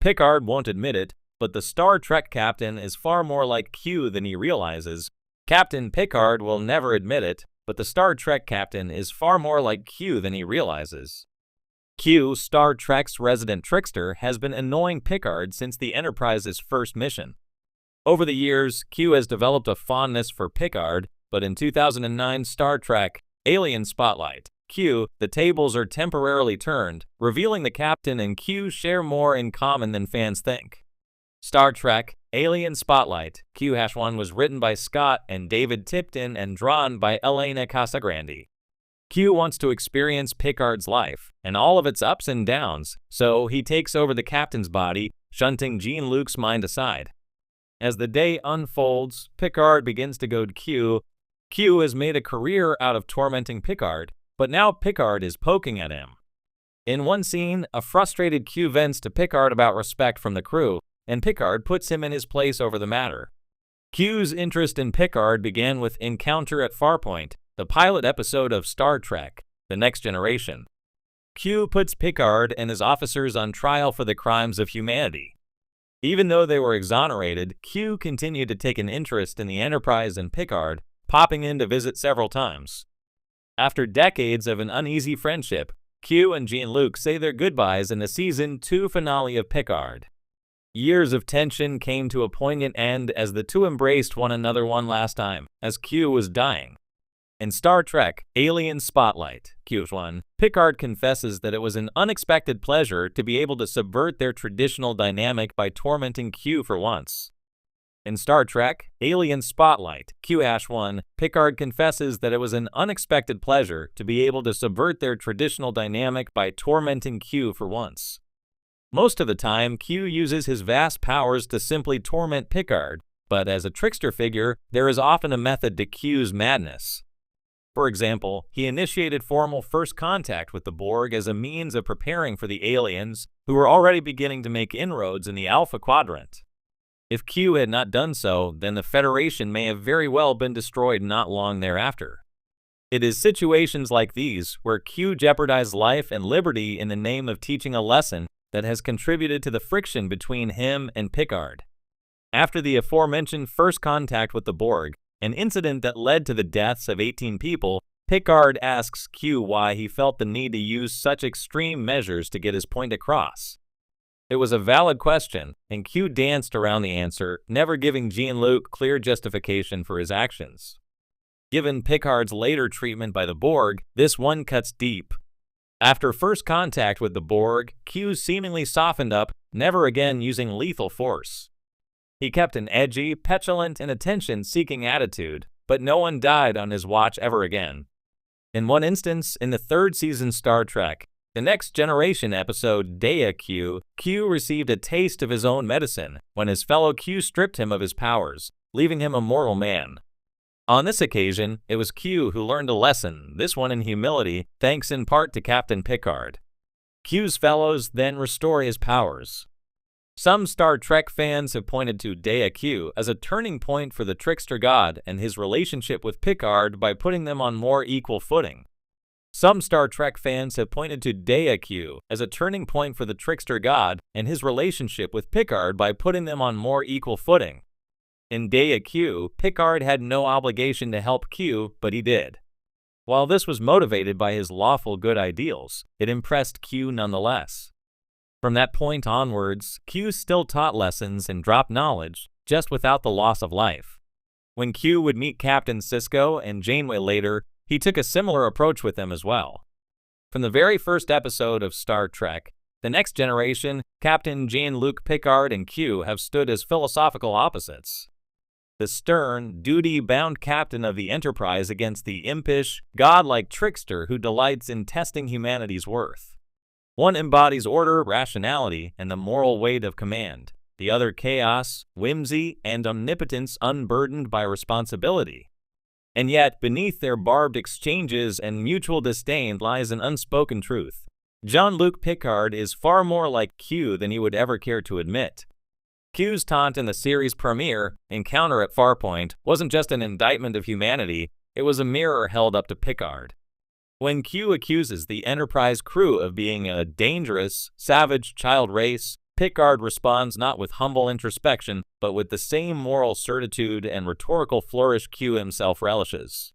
Picard won't admit it, but the Star Trek captain is far more like Q than he realizes. Captain Picard will never admit it, but the Star Trek captain is far more like Q than he realizes. Q, Star Trek's resident trickster, has been annoying Picard since the Enterprise's first mission. Over the years, Q has developed a fondness for Picard, but in 2009 Star Trek Alien Spotlight, Q, the tables are temporarily turned, revealing the captain and Q share more in common than fans think. Star Trek Alien Spotlight, Q-1 was written by Scott and David Tipton and drawn by Elena Casagrande. Q wants to experience Picard's life, and all of its ups and downs, so he takes over the captain's body, shunting Jean-Luc's mind aside. As the day unfolds, Picard begins to goad Q. Q has made a career out of tormenting Picard, but now Picard is poking at him. In one scene, a frustrated Q vents to Picard about respect from the crew, and Picard puts him in his place over the matter. Q's interest in Picard began with Encounter at Farpoint, the pilot episode of Star Trek, The Next Generation. Q puts Picard and his officers on trial for the crimes of humanity. Even though they were exonerated, Q continued to take an interest in the Enterprise and Picard, popping in to visit several times. After decades of an uneasy friendship, Q and Jean-Luc say their goodbyes in the Season 2 finale of Picard. Years of tension came to a poignant end as the two embraced one another one last time, as Q was dying. In Star Trek Alien Spotlight, Q1, Picard confesses that it was an unexpected pleasure to be able to subvert their traditional dynamic by tormenting Q for once. In Star Trek Alien Spotlight, Q-1, Picard confesses that it was an unexpected pleasure to be able to subvert their traditional dynamic by tormenting Q for once. Most of the time, Q uses his vast powers to simply torment Picard, but as a trickster figure, there is often a method to Q's madness. For example, he initiated formal first contact with the Borg as a means of preparing for the aliens, who were already beginning to make inroads in the Alpha Quadrant. If Q had not done so, then the Federation may have very well been destroyed not long thereafter. It is situations like these, where Q jeopardized life and liberty in the name of teaching a lesson, that has contributed to the friction between him and Picard. After the aforementioned first contact with the Borg, an incident that led to the deaths of 18 people, Picard asks Q why he felt the need to use such extreme measures to get his point across. It was a valid question, and Q danced around the answer, never giving Jean-Luc clear justification for his actions. Given Picard's later treatment by the Borg, this one cuts deep. After first contact with the Borg, Q seemingly softened up, never again using lethal force. He kept an edgy, petulant, and attention-seeking attitude, but no one died on his watch ever again. In one instance, in the third season Star Trek, The Next Generation episode Dea Q, Q received a taste of his own medicine when his fellow Q stripped him of his powers, leaving him a mortal man. On this occasion, it was Q who learned a lesson, this one in humility, thanks in part to Captain Picard. Q's fellows then restore his powers. Some Star Trek fans have pointed to Dea Q as a turning point for the trickster god and his relationship with Picard by putting them on more equal footing. Some Star Trek fans have pointed to Dea Q as a turning point for the trickster god and his relationship with Picard by putting them on more equal footing. In Dea Q, Picard had no obligation to help Q, but he did. While this was motivated by his lawful good ideals, it impressed Q nonetheless. From that point onwards, Q still taught lessons and dropped knowledge, just without the loss of life. When Q would meet Captain Sisko and Janeway later, he took a similar approach with them as well. From the very first episode of Star Trek, The Next Generation, Captain Jean-Luc Picard and Q have stood as philosophical opposites. The stern, duty-bound captain of the Enterprise against the impish, godlike trickster who delights in testing humanity's worth. One embodies order, rationality, and the moral weight of command. The other chaos, whimsy, and omnipotence unburdened by responsibility. And yet, beneath their barbed exchanges and mutual disdain lies an unspoken truth. Jean-Luc Picard is far more like Q than he would ever care to admit. Q's taunt in the series premiere, Encounter at Farpoint, wasn't just an indictment of humanity, it was a mirror held up to Picard. When Q accuses the Enterprise crew of being a dangerous, savage child race, Picard responds not with humble introspection, but with the same moral certitude and rhetorical flourish Q himself relishes.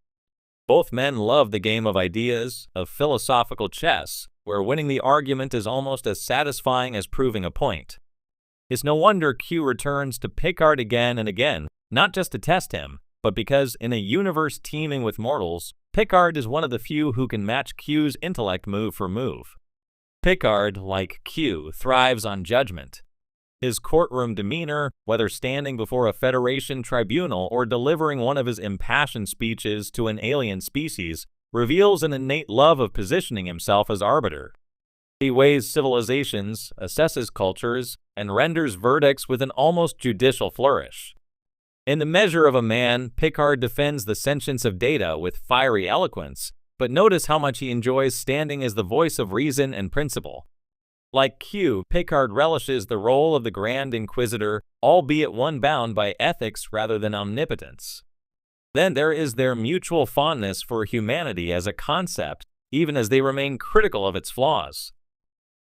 Both men love the game of ideas, of philosophical chess, where winning the argument is almost as satisfying as proving a point. It's no wonder Q returns to Picard again and again, not just to test him, but because in a universe teeming with mortals, Picard is one of the few who can match Q's intellect move for move. Picard, like Q, thrives on judgment. His courtroom demeanor, whether standing before a Federation tribunal or delivering one of his impassioned speeches to an alien species, reveals an innate love of positioning himself as arbiter. He weighs civilizations, assesses cultures, and renders verdicts with an almost judicial flourish. In The Measure of a Man, Picard defends the sentience of Data with fiery eloquence, but notice how much he enjoys standing as the voice of reason and principle. Like Q, Picard relishes the role of the Grand Inquisitor, albeit one bound by ethics rather than omnipotence. Then there is their mutual fondness for humanity as a concept, even as they remain critical of its flaws.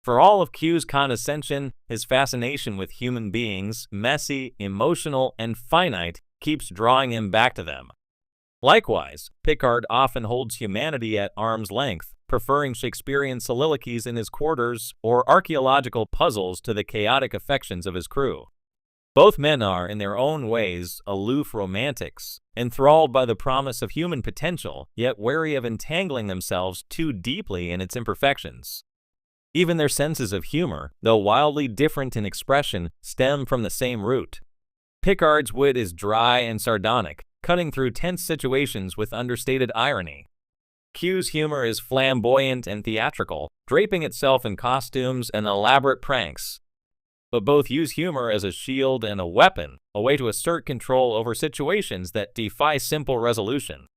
For all of Q's condescension, his fascination with human beings, messy, emotional, and finite, keeps drawing him back to them. Likewise, Picard often holds humanity at arm's length, preferring Shakespearean soliloquies in his quarters or archaeological puzzles to the chaotic affections of his crew. Both men are, in their own ways, aloof romantics, enthralled by the promise of human potential, yet wary of entangling themselves too deeply in its imperfections. Even their senses of humor, though wildly different in expression, stem from the same root. Picard's wit is dry and sardonic, cutting through tense situations with understated irony. Q's humor is flamboyant and theatrical, draping itself in costumes and elaborate pranks. But both use humor as a shield and a weapon, a way to assert control over situations that defy simple resolution.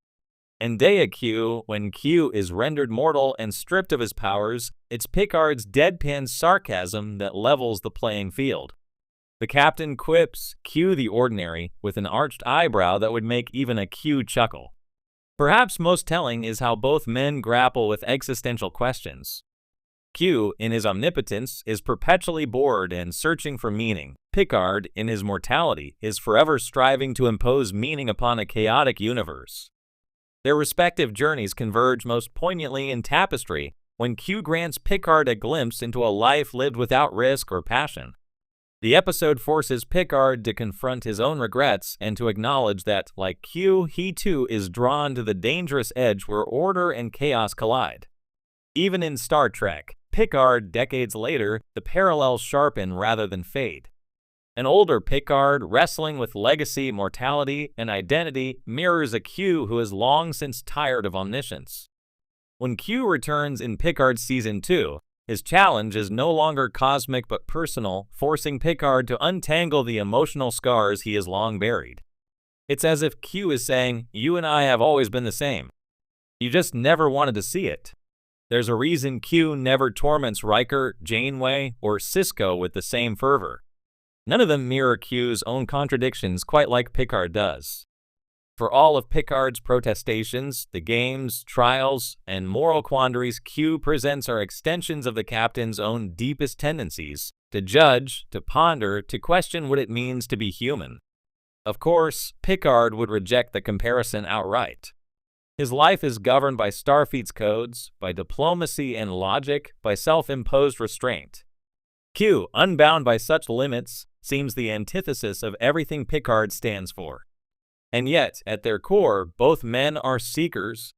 In Dea Q, when Q is rendered mortal and stripped of his powers, it's Picard's deadpan sarcasm that levels the playing field. The captain quips, "Q the ordinary," with an arched eyebrow that would make even a Q chuckle. Perhaps most telling is how both men grapple with existential questions. Q, in his omnipotence, is perpetually bored and searching for meaning. Picard, in his mortality, is forever striving to impose meaning upon a chaotic universe. Their respective journeys converge most poignantly in Tapestry, when Q grants Picard a glimpse into a life lived without risk or passion. The episode forces Picard to confront his own regrets and to acknowledge that, like Q, he too is drawn to the dangerous edge where order and chaos collide. Even in Star Trek, Picard, decades later, the parallels sharpen rather than fade. An older Picard, wrestling with legacy, mortality, and identity, mirrors a Q who has long since tired of omniscience. When Q returns in Picard Season 2, his challenge is no longer cosmic but personal, forcing Picard to untangle the emotional scars he has long buried. It's as if Q is saying, "You and I have always been the same. You just never wanted to see it." There's a reason Q never torments Riker, Janeway, or Sisko with the same fervor. None of them mirror Q's own contradictions quite like Picard does. For all of Picard's protestations, the games, trials, and moral quandaries Q presents are extensions of the captain's own deepest tendencies, to judge, to ponder, to question what it means to be human. Of course, Picard would reject the comparison outright. His life is governed by Starfleet's codes, by diplomacy and logic, by self-imposed restraint. Q, unbound by such limits, seems the antithesis of everything Picard stands for. And yet, at their core, both men are seekers,